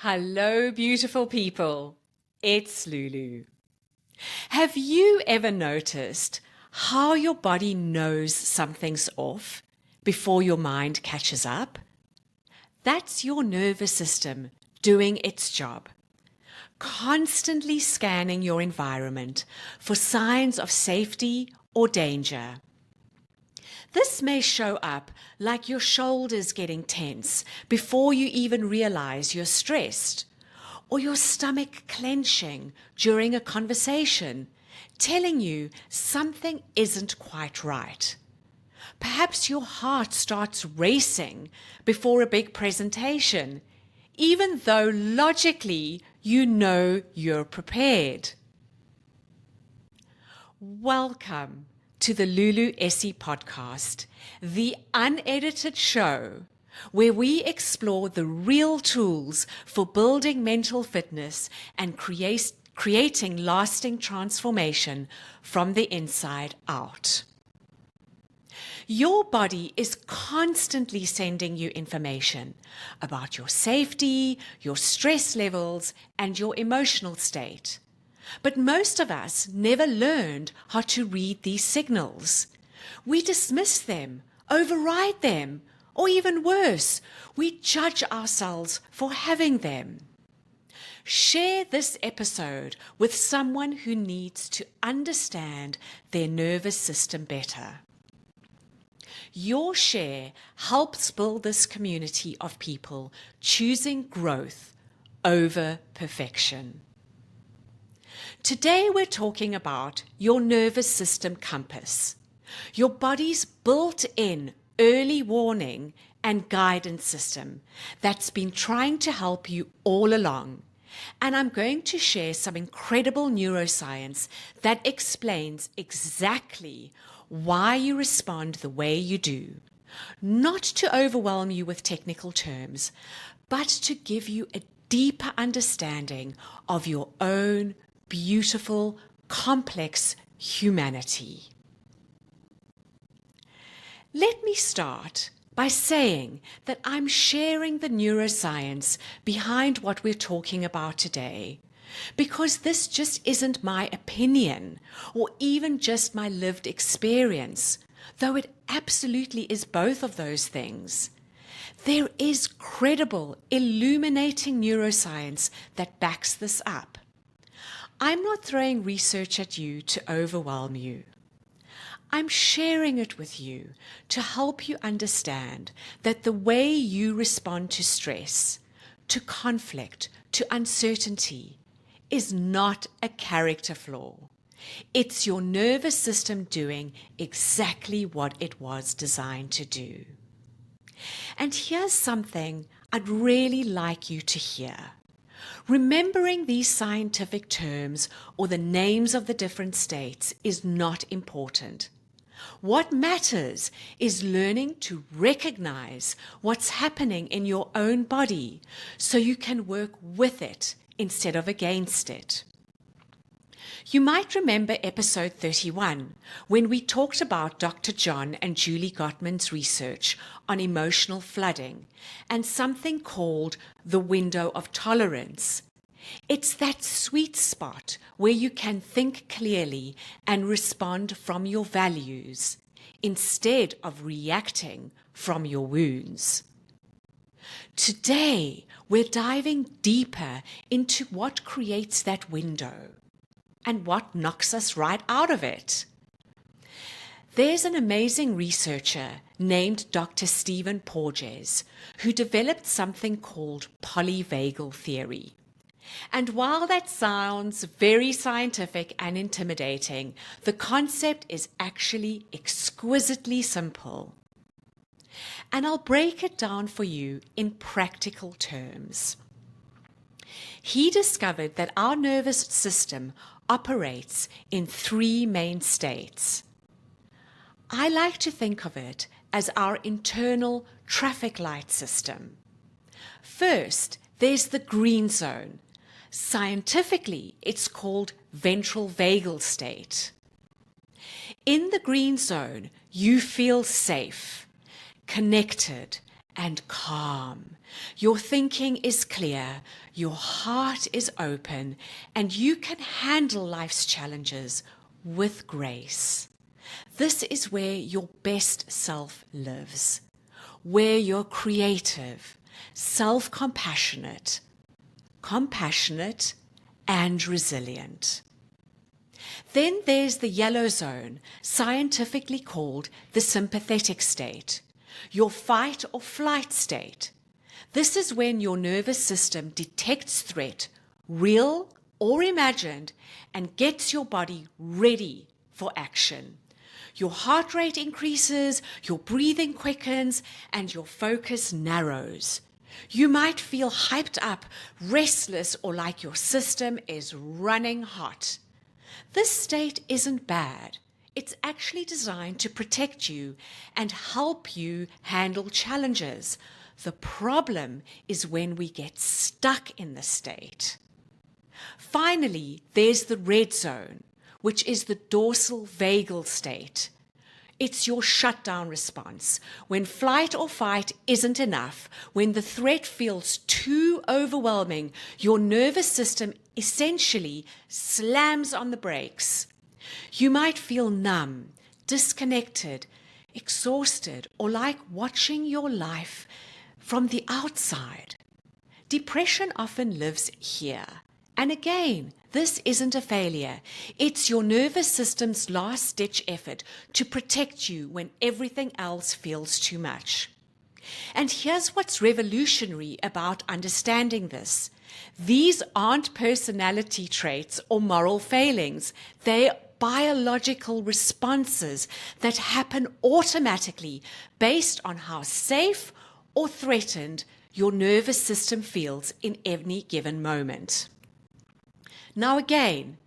Hello, beautiful people. It's Lulu. Have you ever noticed how your body knows something's off before your mind catches up? That's your nervous system doing its job, constantly scanning your environment for signs of safety or danger. This may show up like your shoulders getting tense before you even realize you're stressed, or your stomach clenching during a conversation, telling you something isn't quite right. Perhaps your heart starts racing before a big presentation, even though logically you know you're prepared. Welcome to the Lulu Essey podcast, the unedited show where we explore the real tools for building mental fitness and creating lasting transformation from the inside out. Your body is constantly sending you information about your safety, your stress levels, and your emotional state. But most of us never learned how to read these signals. We dismiss them, override them, or even worse, we judge ourselves for having them. Share this episode with someone who needs to understand their nervous system better. Your share helps build this community of people choosing growth over perfection. Today we're talking about your nervous system compass, your body's built-in early warning and guidance system that's been trying to help you all along. And I'm going to share some incredible neuroscience that explains exactly why you respond the way you do. Not to overwhelm you with technical terms, but to give you a deeper understanding of your own beautiful, complex humanity. Let me start by saying that I'm sharing the neuroscience behind what we're talking about today, because this just isn't my opinion or even just my lived experience, though it absolutely is both of those things. There is credible, illuminating neuroscience that backs this up. I'm not throwing research at you to overwhelm you. I'm sharing it with you to help you understand that the way you respond to stress, to conflict, to uncertainty is not a character flaw. It's your nervous system doing exactly what it was designed to do. And here's something I'd really like you to hear. Remembering these scientific terms or the names of the different states is not important. What matters is learning to recognize what's happening in your own body so you can work with it instead of against it. You might remember episode 31 when we talked about Dr. John and Julie Gottman's research on emotional flooding and something called the window of tolerance. It's that sweet spot where you can think clearly and respond from your values instead of reacting from your wounds. Today, we're diving deeper into what creates that window and what knocks us right out of it. There's an amazing researcher named Dr. Stephen Porges who developed something called Polyvagal theory. And while that sounds very scientific and intimidating, the concept is actually exquisitely simple. And I'll break it down for you in practical terms. He discovered that our nervous system operates in three main states. I like to think of it as our internal traffic light system. First, there's the green zone. Scientifically, it's called ventral vagal state. In the green zone, you feel safe, connected, and calm. Your thinking is clear, your heart is open, and you can handle life's challenges with grace. This is where your best self lives, where you're creative, self-compassionate, compassionate, and resilient. Then there's the yellow zone, scientifically called the sympathetic state, your fight or flight state. This is when your nervous system detects threat, real or imagined, and gets your body ready for action. Your heart rate increases, your breathing quickens, and your focus narrows. You might feel hyped up, restless, or like your system is running hot. This state isn't bad. It's actually designed to protect you and help you handle challenges. The problem is when we get stuck in the state. Finally, there's the red zone, which is the dorsal vagal state. It's your shutdown response. When flight or fight isn't enough, when the threat feels too overwhelming, your nervous system essentially slams on the brakes. You might feel numb, disconnected, exhausted, or like watching your life from the outside. Depression often lives here. And again, this isn't a failure. It's your nervous system's last-ditch effort to protect you when everything else feels too much. And here's what's revolutionary about understanding this. These aren't personality traits or moral failings. They're biological responses that happen automatically based on how safe or threatened your nervous system feels in any given moment. Now again,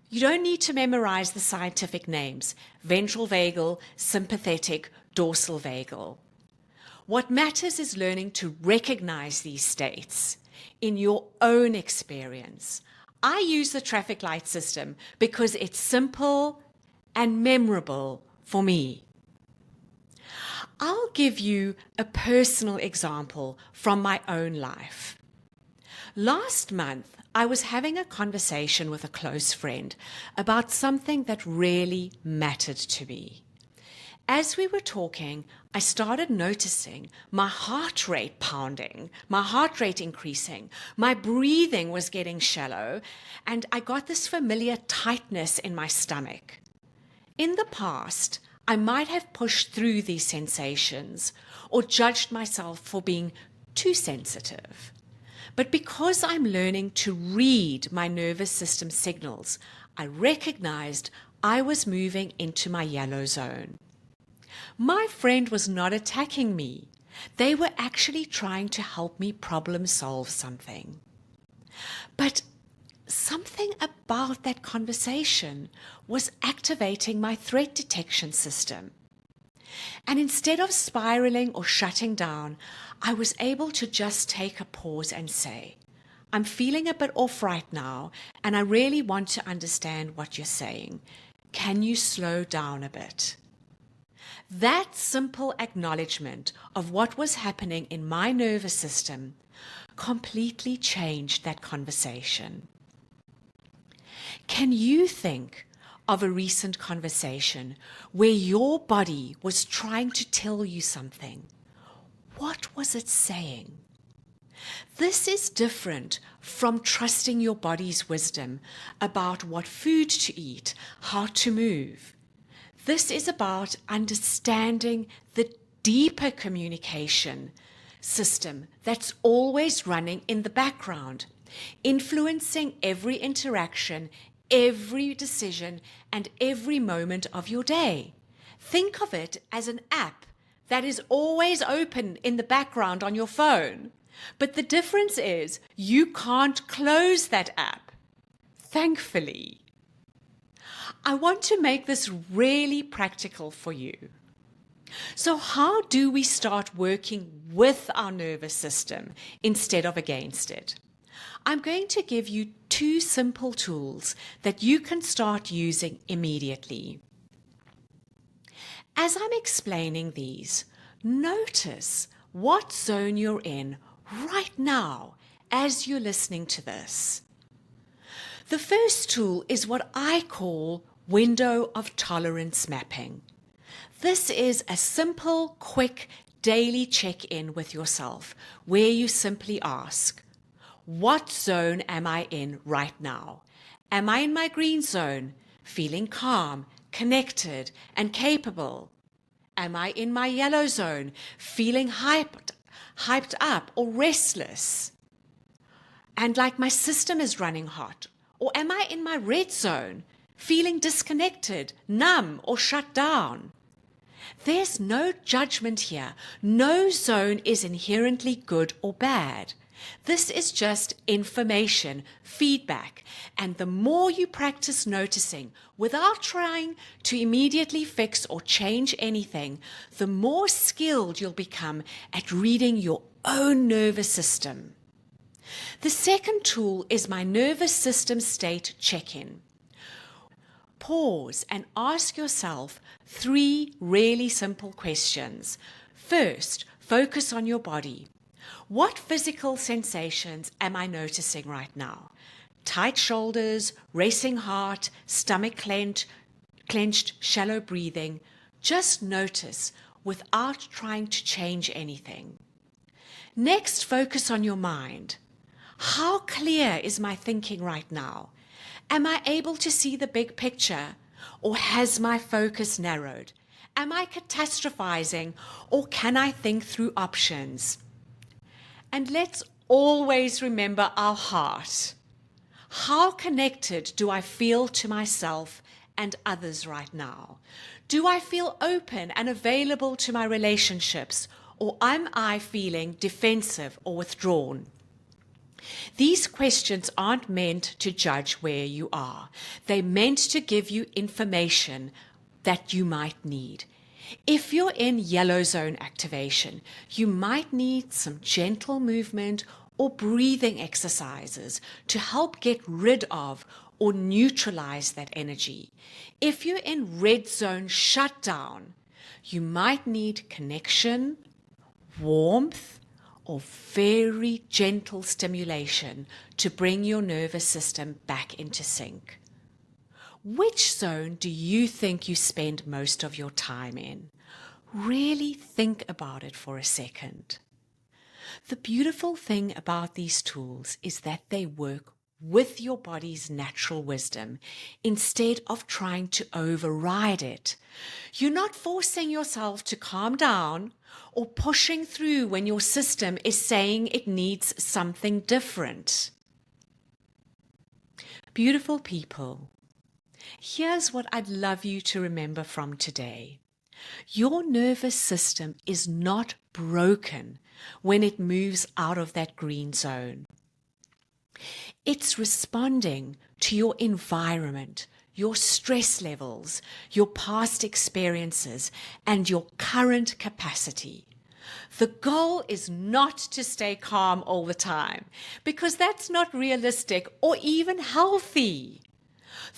you don't need to memorize the scientific names, ventral vagal, sympathetic, dorsal vagal. What matters is learning to recognize these states in your own experience. I use the traffic light system because it's simple and memorable for me. I'll give you a personal example from my own life. Last month, I was having a conversation with a close friend about something that really mattered to me. As we were talking, I started noticing my heart rate pounding, my heart rate increasing, my breathing was getting shallow, and I got this familiar tightness in my stomach. In the past, I might have pushed through these sensations or judged myself for being too sensitive. But because I'm learning to read my nervous system signals, I recognized I was moving into my yellow zone. My friend was not attacking me. They were actually trying to help me problem solve something. But something about that conversation was activating my threat detection system. And instead of spiraling or shutting down, I was able to just take a pause and say, I'm feeling a bit off right now, and I really want to understand what you're saying. Can you slow down a bit? That simple acknowledgement of what was happening in my nervous system completely changed that conversation. Can you think of a recent conversation where your body was trying to tell you something? What was it saying? This is different from trusting your body's wisdom about what food to eat, how to move. This is about understanding the deeper communication system that's always running in the background, influencing every interaction, every decision, and every moment of your day. Think of it as an app that is always open in the background on your phone. But the difference is you can't close that app, thankfully. I want to make this really practical for you. So how do we start working with our nervous system instead of against it? I'm going to give you 2 simple tools that you can start using immediately. As I'm explaining these, notice what zone you're in right now as you're listening to this. The first tool is what I call window of tolerance mapping. This is a simple, quick, daily check-in with yourself where you simply ask, what zone am I in right now? Am I in my green zone, feeling calm, connected, and capable? Am I in my yellow zone, feeling hyped up or restless, and like my system is running hot? Or am I in my red zone, feeling disconnected, numb, or shut down? There's no judgment here. No zone is inherently good or bad. This is just information, feedback, and the more you practice noticing without trying to immediately fix or change anything, the more skilled you'll become at reading your own nervous system. The second tool is my nervous system state check-in. Pause and ask yourself 3 really simple questions. First, focus on your body. What physical sensations am I noticing right now? Tight shoulders, racing heart, stomach clenched, shallow breathing. Just notice without trying to change anything. Next, focus on your mind. How clear is my thinking right now? Am I able to see the big picture, or has my focus narrowed? Am I catastrophizing, or can I think through options? And let's always remember our heart. How connected do I feel to myself and others right now? Do I feel open and available to my relationships, or am I feeling defensive or withdrawn? These questions aren't meant to judge where you are. They're meant to give you information that you might need. If you're in yellow zone activation, you might need some gentle movement or breathing exercises to help get rid of or neutralize that energy. If you're in red zone shutdown, you might need connection, warmth, or very gentle stimulation to bring your nervous system back into sync. Which zone do you think you spend most of your time in? Really think about it for a second. The beautiful thing about these tools is that they work with your body's natural wisdom instead of trying to override it. You're not forcing yourself to calm down or pushing through when your system is saying it needs something different. Beautiful people, here's what I'd love you to remember from today. Your nervous system is not broken when it moves out of that green zone. It's responding to your environment, your stress levels, your past experiences, and your current capacity. The goal is not to stay calm all the time, because that's not realistic or even healthy.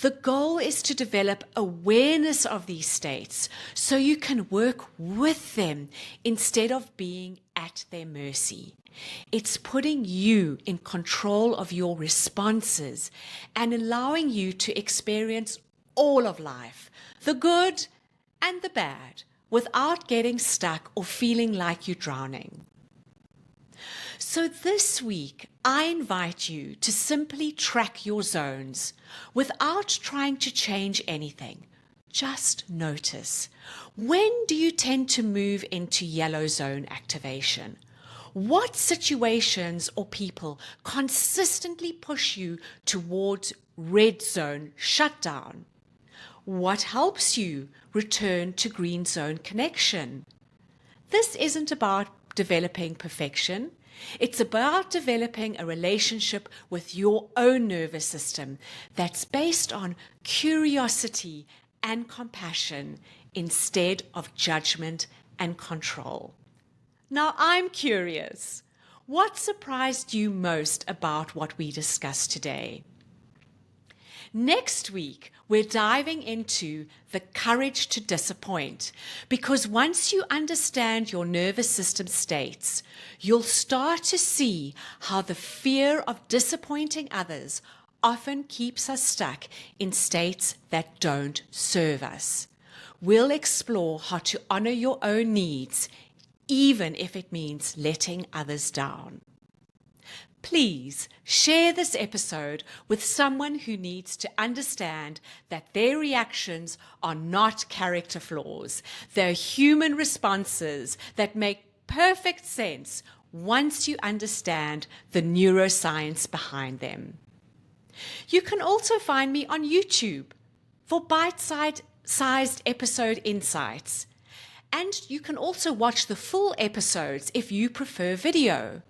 The goal is to develop awareness of these states so you can work with them instead of being at their mercy. It's putting you in control of your responses and allowing you to experience all of life, the good and the bad, without getting stuck or feeling like you're drowning. So this week, I invite you to simply track your zones without trying to change anything. Just notice. When do you tend to move into yellow zone activation? What situations or people consistently push you towards red zone shutdown? What helps you return to green zone connection? This isn't about developing perfection. It's about developing a relationship with your own nervous system that's based on curiosity and compassion instead of judgment and control. Now, I'm curious. What surprised you most about what we discussed today? Next week, we're diving into the courage to disappoint, because once you understand your nervous system states, you'll start to see how the fear of disappointing others often keeps us stuck in states that don't serve us. We'll explore how to honor your own needs, even if it means letting others down. Please share this episode with someone who needs to understand that their reactions are not character flaws. They're human responses that make perfect sense once you understand the neuroscience behind them. You can also find me on YouTube for bite-sized episode insights. And you can also watch the full episodes if you prefer video.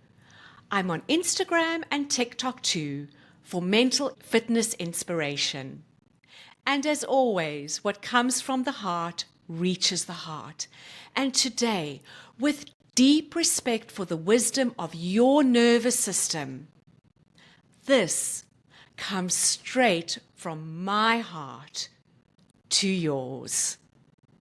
I'm on Instagram and TikTok too for mental fitness inspiration. And as always, what comes from the heart reaches the heart. And today, with deep respect for the wisdom of your nervous system, this comes straight from my heart to yours.